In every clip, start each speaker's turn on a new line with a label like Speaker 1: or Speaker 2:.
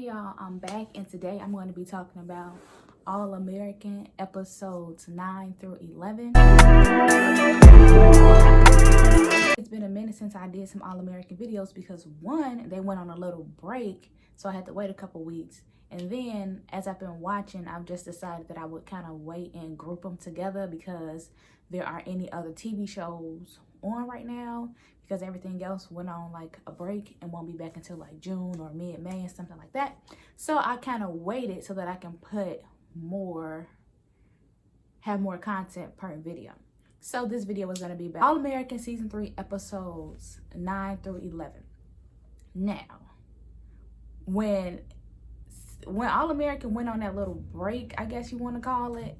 Speaker 1: y'all, I'm back, and today I'm going to be talking about All American episodes 9 through 11. It's been a minute since I did some All American videos because one, they went on a little break, so I had to wait a couple weeks. And then as I've been watching, I've just decided that I would kind of wait and group them together because there aren't any other TV shows on right now, because everything else went on like a break and won't be back until like June or mid-May and something like that. So I kind of waited so that I can have more content per video. So this video is going to be about All American season 3 episodes 9 through 11. Now, when All American went on that little break, I guess you want to call it,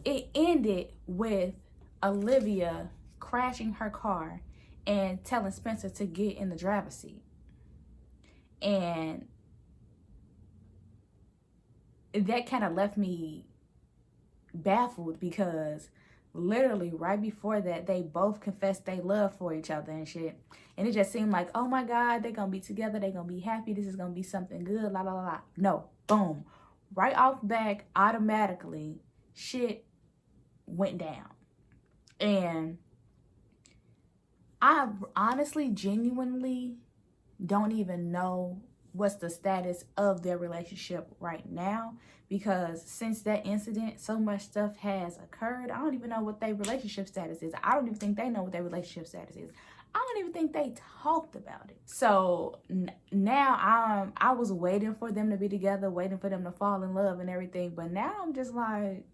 Speaker 1: it ended with Olivia crashing her car and telling Spencer to get in the driver's seat. And that kind of left me baffled because literally right before that, they both confessed they love for each other and shit. And it just seemed like, oh my God, they're going to be together. They're going to be happy. This is going to be something good. La, la, la, la. No, boom. Right off back, automatically, shit went down. And I honestly, genuinely don't even know what's the status of their relationship right now, because since that incident, so much stuff has occurred. I don't even know what their relationship status is. I don't even think they know what their relationship status is. I don't even think they talked about it. So now I was waiting for them to be together, waiting for them to fall in love and everything. But now I'm just like,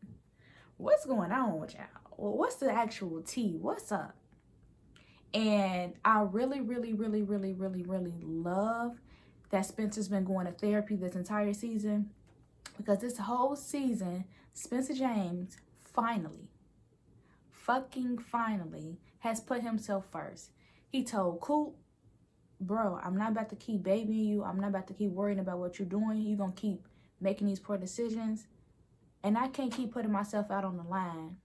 Speaker 1: what's going on with y'all? Well, what's the actual tea? What's up? And I really love that Spencer's been going to therapy this entire season, because this whole season, Spencer James finally has put himself first. He told Coop, bro, I'm not about to keep babying you. I'm not about to keep worrying about what you're doing. You're going to keep making these poor decisions. And I can't keep putting myself out on the line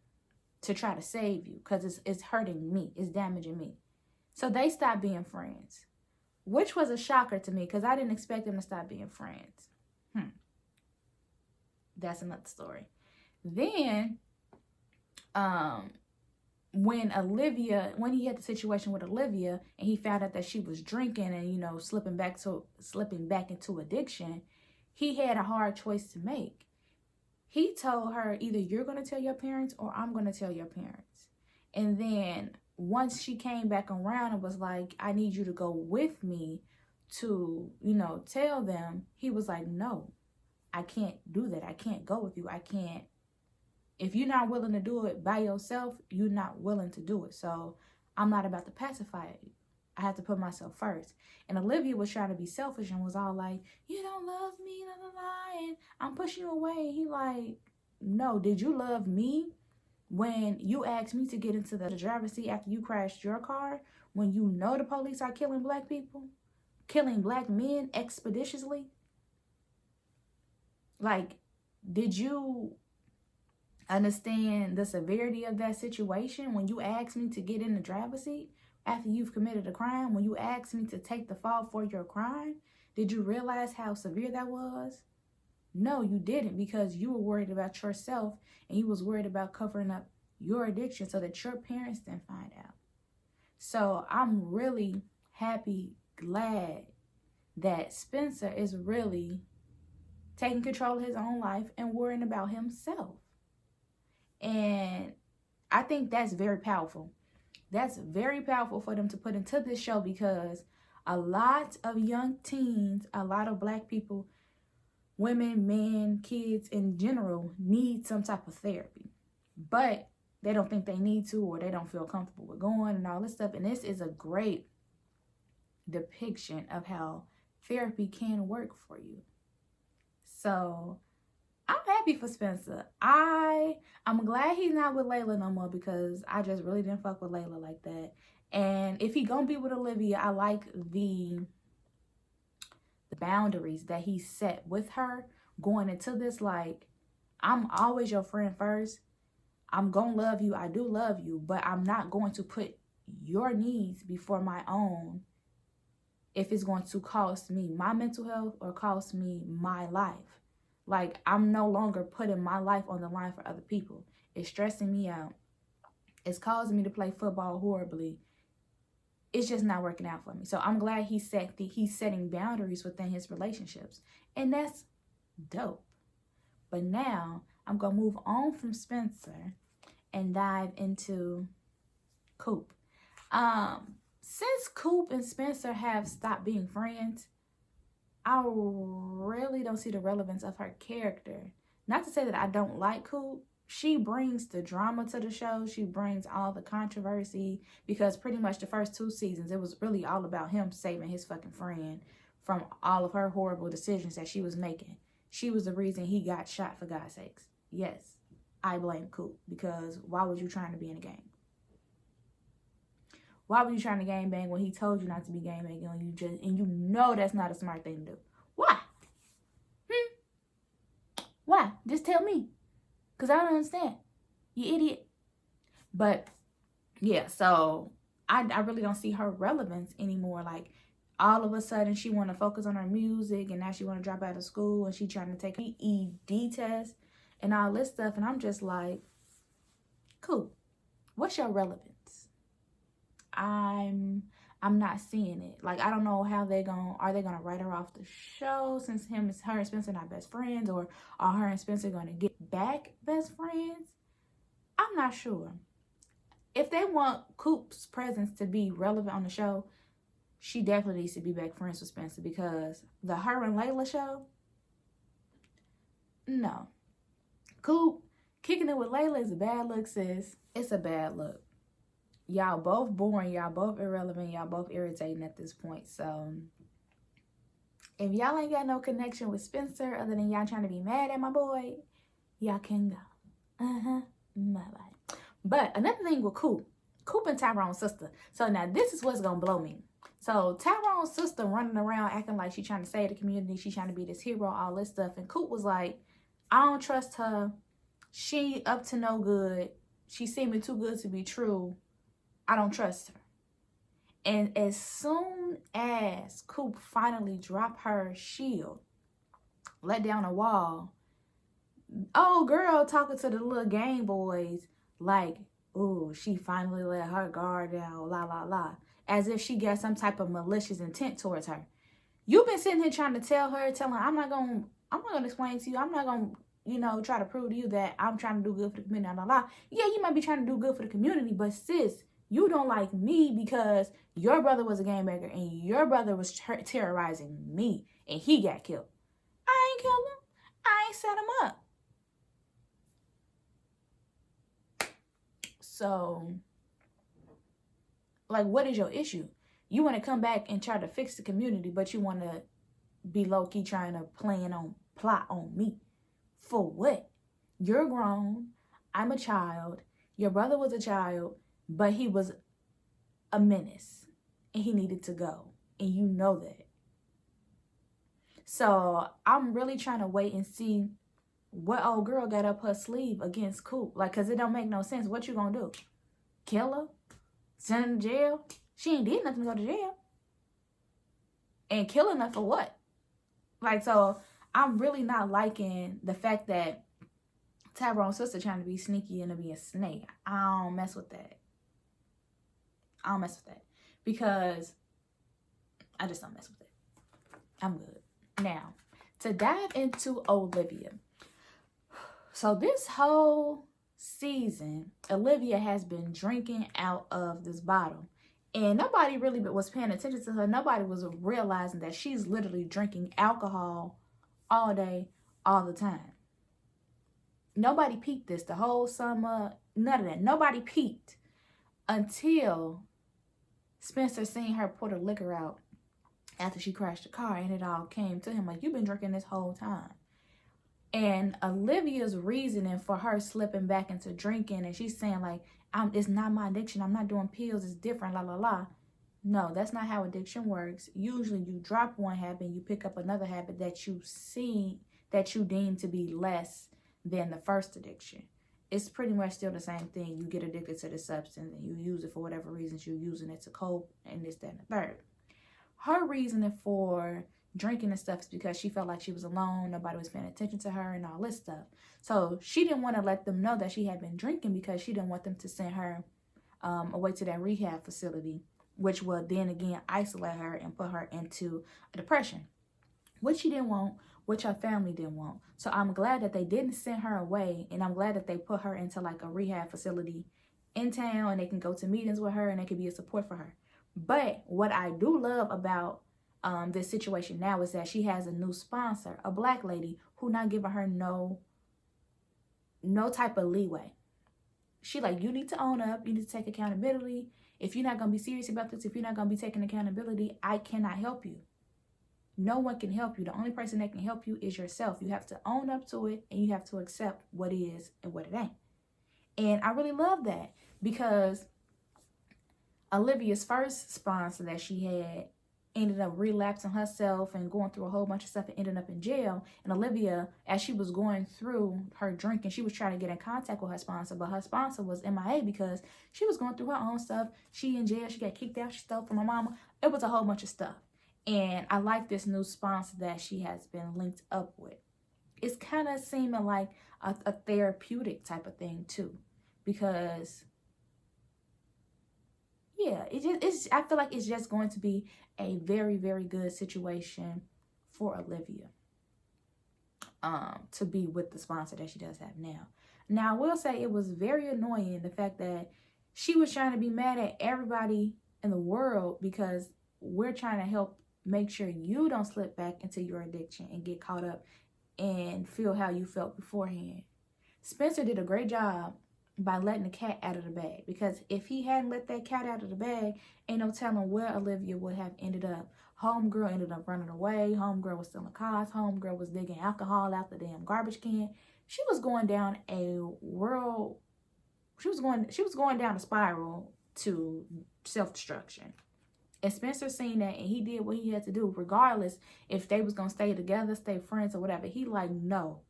Speaker 1: to try to save you, because it's hurting me. It's damaging me. So they stopped being friends, which was a shocker to me because I didn't expect them to stop being friends. That's another story. Then, when he had the situation with Olivia and he found out that she was drinking and, you know, slipping back into addiction, he had a hard choice to make. He told her, either you're going to tell your parents or I'm going to tell your parents. And then once she came back around and was like, I need you to go with me to, you know, tell them, he was like, no, I can't do that. I can't go with you. I can't. If you're not willing to do it by yourself, you're not willing to do it. So I'm not about to pacify you. I have to put myself first. And Olivia was trying to be selfish and was all like, you don't love me, la, la, la, and I'm pushing you away. And he like, no, did you love me when you asked me to get into the driver's seat after you crashed your car, when you know the police are killing black people, killing black men expeditiously? Like, did you understand the severity of that situation when you asked me to get in the driver's seat after you've committed a crime? When you asked me to take the fall for your crime, did you realize how severe that was? No, you didn't, because you were worried about yourself and you was worried about covering up your addiction so that your parents didn't find out. So I'm really happy, glad that Spencer is really taking control of his own life and worrying about himself. And I think that's very powerful. That's very powerful for them to put into this show, because a lot of young teens, a lot of black people, women, men, kids in general need some type of therapy. But they don't think they need to, or they don't feel comfortable with going and all this stuff. And this is a great depiction of how therapy can work for you. So I'm happy for Spencer. I'm glad he's not with Layla no more, because I just really didn't fuck with Layla like that. And if he gonna be with Olivia, I like the boundaries that he set with her going into this. Like, I'm always your friend first. I'm gonna love you. I do love you, but I'm not going to put your needs before my own if it's going to cost me my mental health or cost me my life. Like, I'm no longer putting my life on the line for other people. It's stressing me out. It's causing me to play football horribly. It's just not working out for me. So I'm glad he's setting boundaries within his relationships. And that's dope. But now I'm going to move on from Spencer and dive into Coop. Since Coop and Spencer have stopped being friends, I really don't see the relevance of her character. Not to say that I don't like Coop. She brings the drama to the show. She brings all the controversy, because pretty much the first 2 seasons, it was really all about him saving his fucking friend from all of her horrible decisions that she was making. She was the reason he got shot, for God's sakes. Yes, I blame Coop, because why was you trying to be in a gang? Why were you trying to gang bang when he told you not to be gang banging and you know that's not a smart thing to do? Why? Why? Just tell me. Because I don't understand. You idiot. But, yeah, so I really don't see her relevance anymore. Like, all of a sudden, she want to focus on her music, and now she want to drop out of school, and she trying to take an ED test and all this stuff. And I'm just like, cool. What's your relevance? I'm not seeing it. Like, I don't know how are they gonna write her off the show, since her and Spencer not best friends, or are her and Spencer gonna get back best friends? I'm not sure. If they want Coop's presence to be relevant on the show, she definitely needs to be back friends with Spencer, because the her and Layla show, no. Coop kicking it with Layla is a bad look, sis. It's a bad look. Y'all both boring. Y'all both irrelevant. Y'all both irritating at this point. So, if y'all ain't got no connection with Spencer other than y'all trying to be mad at my boy, y'all can go. Bye-bye. But another thing with Coop and Tyrone's sister. So, now this is what's going to blow me. So, Tyrone's sister running around acting like she's trying to save the community. She's trying to be this hero, all this stuff. And Coop was like, I don't trust her. She up to no good. She seeming too good to be true. I don't trust her. And as soon as Coop finally dropped her shield, let down a wall, old girl talking to the little gang boys like, ooh, she finally let her guard down, la, la, la. As if she got some type of malicious intent towards her. You've been sitting here trying to tell her, I'm not going to explain to you. I'm not going to, try to prove to you that I'm trying to do good for the community, la, la, la. Yeah, you might be trying to do good for the community, but sis, you don't like me because your brother was a gangbanger and your brother was terrorizing me and he got killed. I ain't killed him. I ain't set him up. So, like, what is your issue? You want to come back and try to fix the community, but you want to be low-key trying to plot on me. For what? You're grown. I'm a child. Your brother was a child. But he was a menace and he needed to go. And you know that. So I'm really trying to wait and see what old girl got up her sleeve against Coop. Like, because it don't make no sense. What you going to do? Kill her? Send her to jail? She ain't did nothing to go to jail. And killing her for what? Like, so I'm really not liking the fact that Tyrone's sister trying to be sneaky and to be a snake. I don't mess with that. Because I just don't mess with it. I'm good. Now, to dive into Olivia. So this whole season, Olivia has been drinking out of this bottle. And nobody really was paying attention to her. Nobody was realizing that she's literally drinking alcohol all day, all the time. Nobody peeped this the whole summer. None of that. Nobody peeped until Spencer seen her pour the liquor out after she crashed the car, and it all came to him like, you've been drinking this whole time. And Olivia's reasoning for her slipping back into drinking, and she's saying like, it's not my addiction, I'm not doing pills, it's different, la la la. No, that's not how addiction works. Usually you drop one habit, you pick up another habit that you deem to be less than the first addiction. It's pretty much still the same thing. You get addicted to the substance and you use it for whatever reasons you're using it to cope and this, that, and the third. her reasoning for drinking and stuff is because she felt like she was alone, nobody was paying attention to her and all this stuff. So she didn't want to let them know that she had been drinking because she didn't want them to send her away to that rehab facility, which would then again isolate her and put her into a depression, which she didn't want, which her family didn't want. So I'm glad that they didn't send her away, and I'm glad that they put her into like a rehab facility in town, and they can go to meetings with her and they can be a support for her. But what I do love about this situation now is that she has a new sponsor, a black lady, who not giving her no type of leeway. She like, you need to own up, you need to take accountability. If you're not going to be serious about this, if you're not going to be taking accountability, I cannot help you. No one can help you. The only person that can help you is yourself. You have to own up to it, and you have to accept what is and what it ain't. And I really love that, because Olivia's first sponsor that she had ended up relapsing herself and going through a whole bunch of stuff and ended up in jail. And Olivia, as she was going through her drinking, she was trying to get in contact with her sponsor, but her sponsor was MIA because she was going through her own stuff. She in jail, she got kicked out, she stole from her mama. It was a whole bunch of stuff. And I like this new sponsor that she has been linked up with. It's kind of seeming like a therapeutic type of thing too, because yeah, I feel like it's just going to be a very, very good situation for Olivia to be with the sponsor that she does have now. Now, I will say it was very annoying, the fact that she was trying to be mad at everybody in the world because we're trying to help make sure you don't slip back into your addiction and get caught up and feel how you felt beforehand. Spencer did a great job by letting the cat out of the bag, because if he hadn't let that cat out of the bag, ain't no telling where Olivia would have ended up. Homegirl ended up running away. Homegirl was stealing cars. Homegirl was digging alcohol out the damn garbage can. She was going down a world. She was going down a spiral to self-destruction. And Spencer seen that, and he did what he had to do, regardless if they was gonna stay together, stay friends or whatever. He like, no,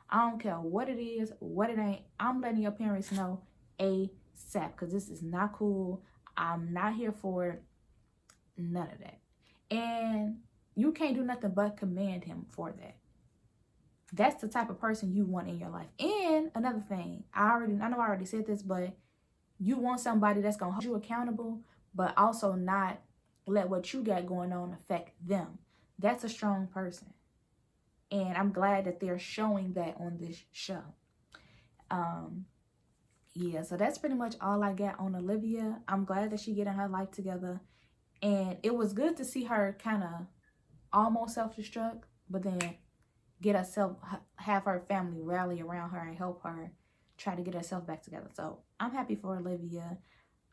Speaker 1: I don't care what it is, what it ain't. I'm letting your parents know ASAP, because this is not cool. I'm not here for it. None of that. And you can't do nothing but commend him for that. That's the type of person you want in your life. And another thing, I know I already said this, but you want somebody that's gonna hold you accountable, but also not let what you got going on affect them. That's a strong person. And I'm glad that they're showing that on this show. Yeah, so that's pretty much all I got on Olivia. I'm glad that she getting her life together. And it was good to see her kind of almost self-destruct, but then have her family rally around her and help her try to get herself back together. So I'm happy for Olivia.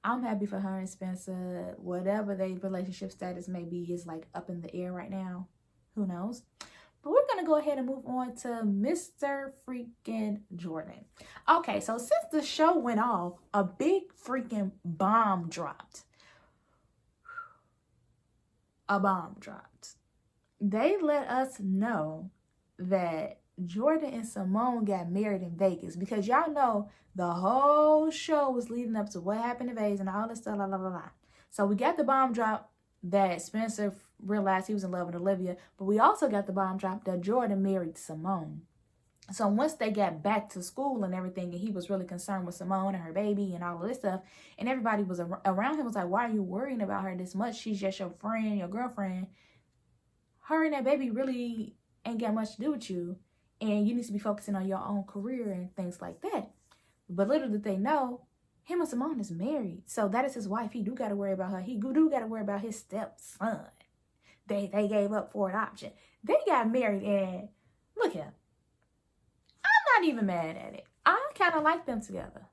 Speaker 1: I'm happy for her and Spencer. Whatever their relationship status may be is like up in the air right now. Who knows? But we're going to go ahead and move on to Mr. freaking Jordan. Okay, so since the show went off, a big freaking bomb dropped. A bomb dropped. They let us know that Jordan and Simone got married in Vegas, because y'all know the whole show was leading up to what happened in Vegas and all this stuff, blah, blah, blah, blah. So we got the bomb drop that Spencer realized he was in love with Olivia, but we also got the bomb drop that Jordan married Simone. So once they got back to school and everything, and he was really concerned with Simone and her baby and all of this stuff, and everybody was around him was like, why are you worrying about her this much? She's just your friend, your girlfriend. Her and that baby really ain't got much to do with you, and you need to be focusing on your own career and things like that. But little did they know, him and Simone is married. So that is his wife. He do got to worry about her. He do got to worry about his stepson. They gave up for an option. They got married, and look here. I'm not even mad at it. I kind of like them together.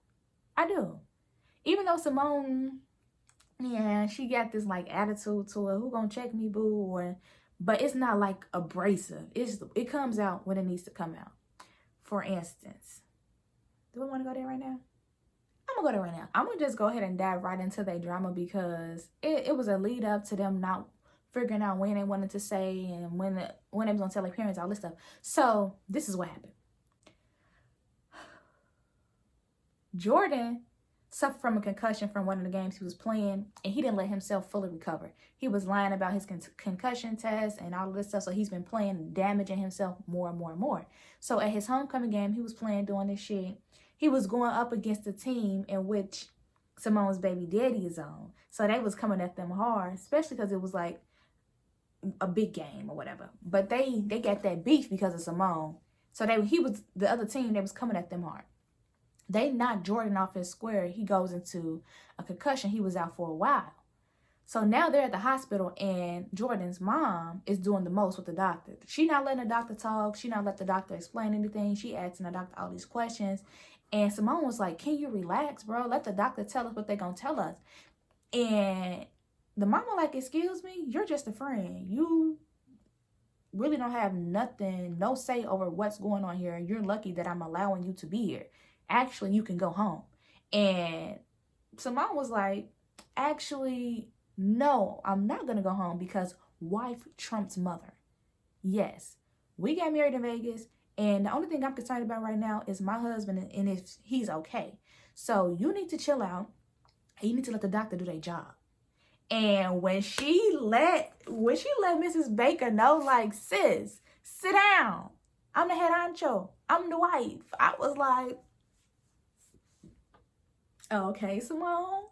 Speaker 1: I do. Even though Simone, yeah, she got this like attitude to her. Who gonna check me, boo? But it's not like abrasive. It comes out when it needs to come out. For instance, do we want to go there right now? I'm gonna go there right now. I'm gonna just go ahead and dive right into their drama, because it was a lead up to them not figuring out when they wanted to say and when they was gonna tell their parents, all this stuff. So this is what happened. Jordan suffered from a concussion from one of the games he was playing, and he didn't let himself fully recover. He was lying about his concussion test and all of this stuff, so he's been playing, damaging himself more and more and more. So at his homecoming game, he was playing, doing this shit. He was going up against a team in which Simone's baby daddy is on. So they was coming at them hard, especially because it was like a big game or whatever. But they got that beef because of Simone. So he was the other team that was coming at them hard. They knocked Jordan off his square. He goes into a concussion. He was out for a while. So now they're at the hospital, and Jordan's mom is doing the most with the doctor. She not letting the doctor talk. She not letting the doctor explain anything. She asking the doctor all these questions. And Simone was like, can you relax, bro? Let the doctor tell us what they're going to tell us. And the mama like, excuse me, you're just a friend. You really don't have nothing, no say over what's going on here. You're lucky that I'm allowing you to be here. Actually, you can go home. And Simone was like, actually, no, I'm not going to go home because wife trumps mother. Yes, we got married in Vegas, and the only thing I'm concerned about right now is my husband and if he's okay. So you need to chill out, and you need to let the doctor do their job. And when she let Mrs. Baker know, like, sis, sit down. I'm the head honcho. I'm the wife. I was like, okay, Simone,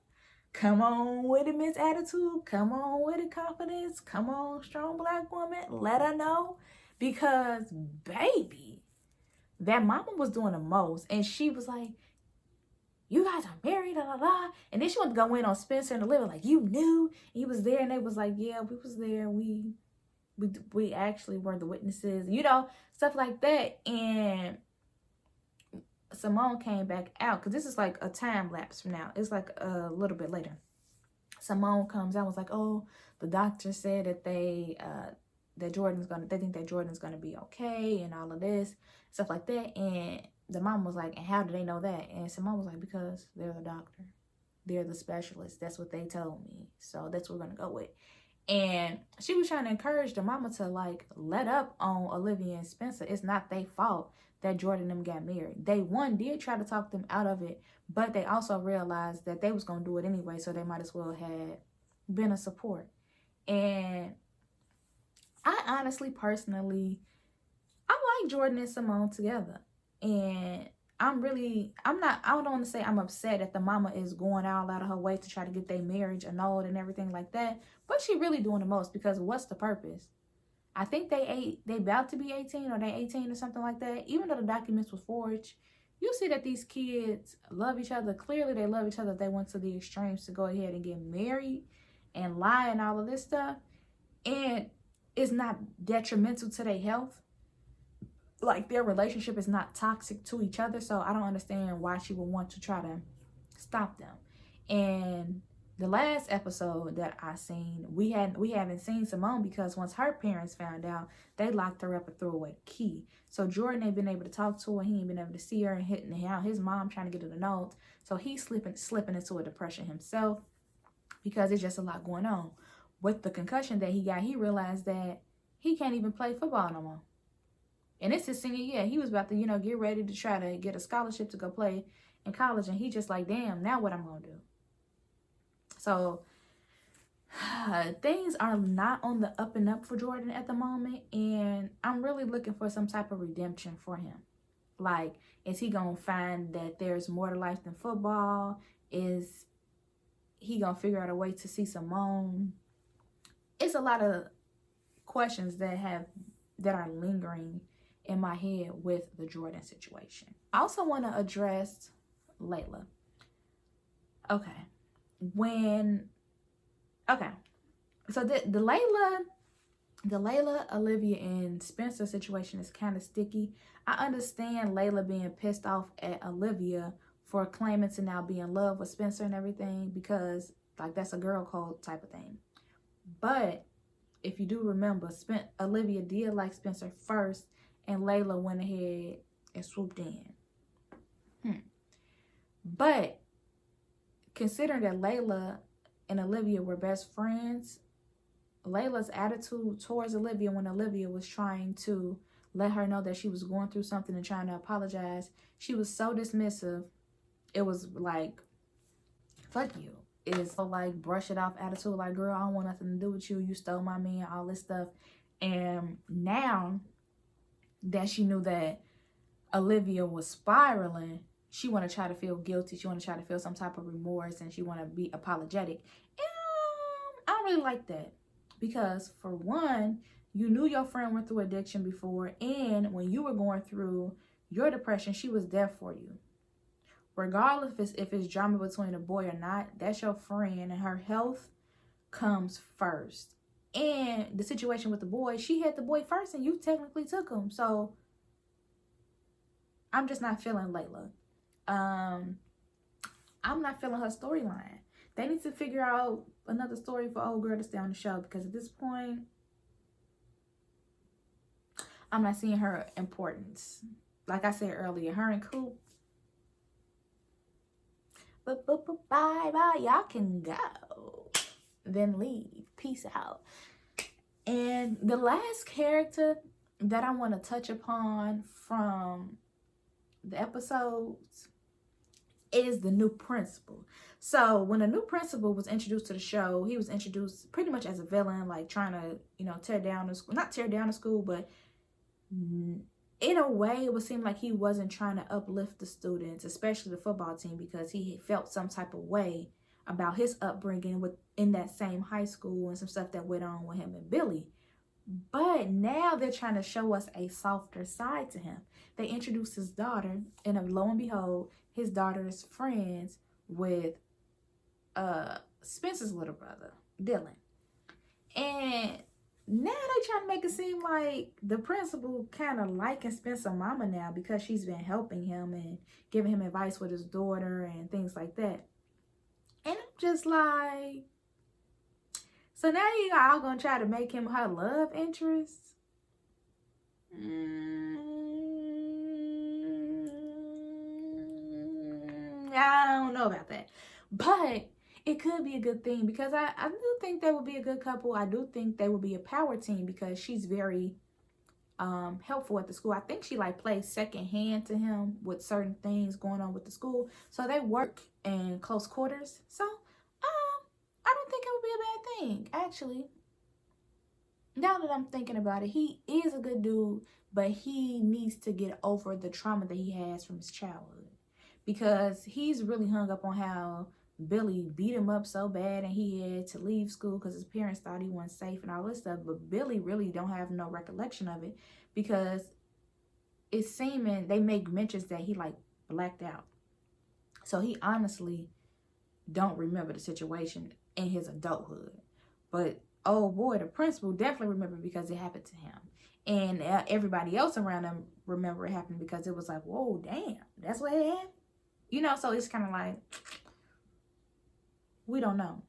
Speaker 1: come on with it, Miss Attitude. Come on with it, confidence. Come on, strong black woman. Let her know. Because, baby, that mama was doing the most. And she was like, you guys are married, la, la, la. And then she wanted to go in on Spencer and Olivia, like, you knew. He was there, and they was like, yeah, we was there. We actually were the witnesses. You know, stuff like that. And Simone came back out, because this is like a time lapse from now. It's like a little bit later. Simone comes out, was like, oh, the doctor said that they think that Jordan's gonna be okay and all of this, stuff like that. And the mom was like, and how do they know that? And Simone was like, because they're the doctor. They're the specialist. That's what they told me. So that's what we're gonna go with. And she was trying to encourage the mama to, like, let up on Olivia and Spencer. It's not their fault that Jordan and them got married. They, one, did try to talk them out of it, but they also realized that they was going to do it anyway, so they might as well have been a support. And I honestly, personally, I like Jordan and Simone together. And I don't want to say I'm upset that the mama is going all out of her way to try to get their marriage annulled and everything like that. But she really doing the most, because what's the purpose? I think they about to be 18, or they 18 or something like that. Even though the documents was forged, you see that these kids love each other. Clearly they love each other. They went to the extremes to go ahead and get married and lie and all of this stuff. And it's not detrimental to their health. Like, their relationship is not toxic to each other. So I don't understand why she would want to try to stop them. And the last episode that I seen, we haven't seen Simone, because once her parents found out, they locked her up and threw away the key. So Jordan ain't been able to talk to her. He ain't been able to see her, and hitting out his mom trying to get her the notes. So he's slipping into a depression himself, because it's just a lot going on. With the concussion that he got, he realized that he can't even play football no more. And it's his senior year. He was about to, get ready to try to get a scholarship to go play in college. And he just like, damn, now what I'm going to do? So things are not on the up and up for Jordan at the moment. And I'm really looking for some type of redemption for him. Like, is he going to find that there's more to life than football? Is he going to figure out a way to see Simone? It's a lot of questions that are lingering in my head with the Jordan situation. I also want to address Layla. Okay. So the Layla, Olivia, and Spencer situation is kind of sticky. I understand Layla being pissed off at Olivia for claiming to now be in love with Spencer and everything, because, like, that's a girl code type of thing. But if you do remember, Olivia did like Spencer first, and Layla went ahead and swooped in. But considering that Layla and Olivia were best friends, Layla's attitude towards Olivia when Olivia was trying to let her know that she was going through something and trying to apologize, she was so dismissive. It was like fuck you. Is like brush it off attitude, like, girl, I don't want nothing to do with you. You stole my man, all this stuff. And now that she knew that Olivia was spiraling, she want to try to feel guilty. She want to try to feel some type of remorse, and she want to be apologetic. And I don't really like that, because for one, you knew your friend went through addiction before, and when you were going through your depression, she was there for you. Regardless if it's drama between a boy or not, that's your friend, and her health comes first. And the situation with the boy, she had the boy first, and you technically took him. So I'm just not feeling Layla. I'm not feeling her storyline. They need to figure out another story for old girl to stay on the show, because at this point, I'm not seeing her importance. Like I said earlier, her and Coop, bye, y'all can go, then leave, peace out. And the last character that I want to touch upon from the episodes is the new principal. So when a new principal was introduced to the show, he was introduced pretty much as a villain, like trying to, you know, tear down the school, not tear down the school, but in a way, it would seem like he wasn't trying to uplift the students, especially the football team, because he felt some type of way about his upbringing in that same high school and some stuff that went on with him and Billy. But now they're trying to show us a softer side to him. They introduced his daughter, and lo and behold, his daughter is friends with Spencer's little brother, Dylan. And now they trying to make it seem like the principal kind of liking Spencer's mama now, because she's been helping him and giving him advice with his daughter and things like that. And I'm just like, so now you all gonna try to make him her love interest? I don't know about that. But it could be a good thing, because I do think they would be a good couple. I do think they would be a power team, because she's very helpful at the school. I think she like plays second hand to him with certain things going on with the school. So they work in close quarters. So I don't think it would be a bad thing, actually. Now that I'm thinking about it, he is a good dude, but he needs to get over the trauma that he has from his childhood, because he's really hung up on how Billy beat him up so bad and he had to leave school because his parents thought he wasn't safe and all this stuff. But Billy really don't have no recollection of it, because it's seeming they make mentions that he like blacked out. So he honestly don't remember the situation in his adulthood. But oh boy, the principal definitely remember, because it happened to him. And everybody else around him remember it happened, because it was like, whoa, damn, that's what happened. You know, so it's kind of like, we don't know.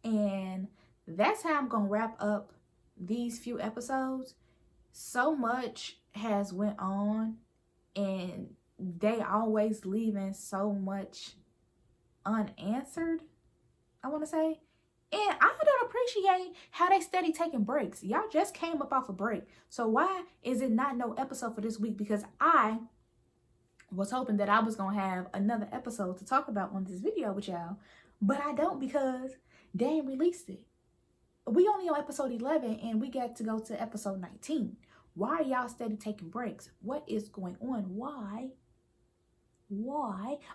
Speaker 1: And that's how I'm going to wrap up these few episodes. So much has went on, and they always leaving so much unanswered, I want to say. And I don't appreciate how they steady taking breaks. Y'all just came up off a break. So why is it not no episode for this week? Because I was hoping that I was going to have another episode to talk about on this video with y'all. But I don't, because they ain't released it. We only on episode 11, and we got to go to episode 19. Why are y'all steady taking breaks? What is going on? Why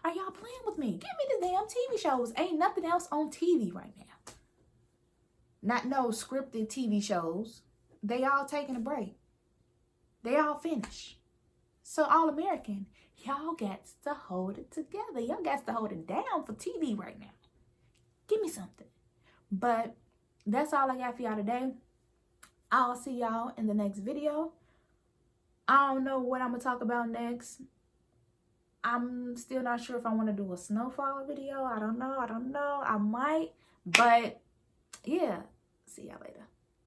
Speaker 1: are y'all playing with me? Give me the damn TV shows. Ain't nothing else on TV right now. Not no scripted TV shows. They all taking a break. They all finished. So All American, y'all got to hold it together. Y'all got to hold it down for TV right now. Give me something. But that's all I got for y'all today. I'll see y'all in the next video. I don't know what I'm going to talk about next. I'm still not sure if I want to do a snowfall video. I don't know. I might. But yeah, see y'all later.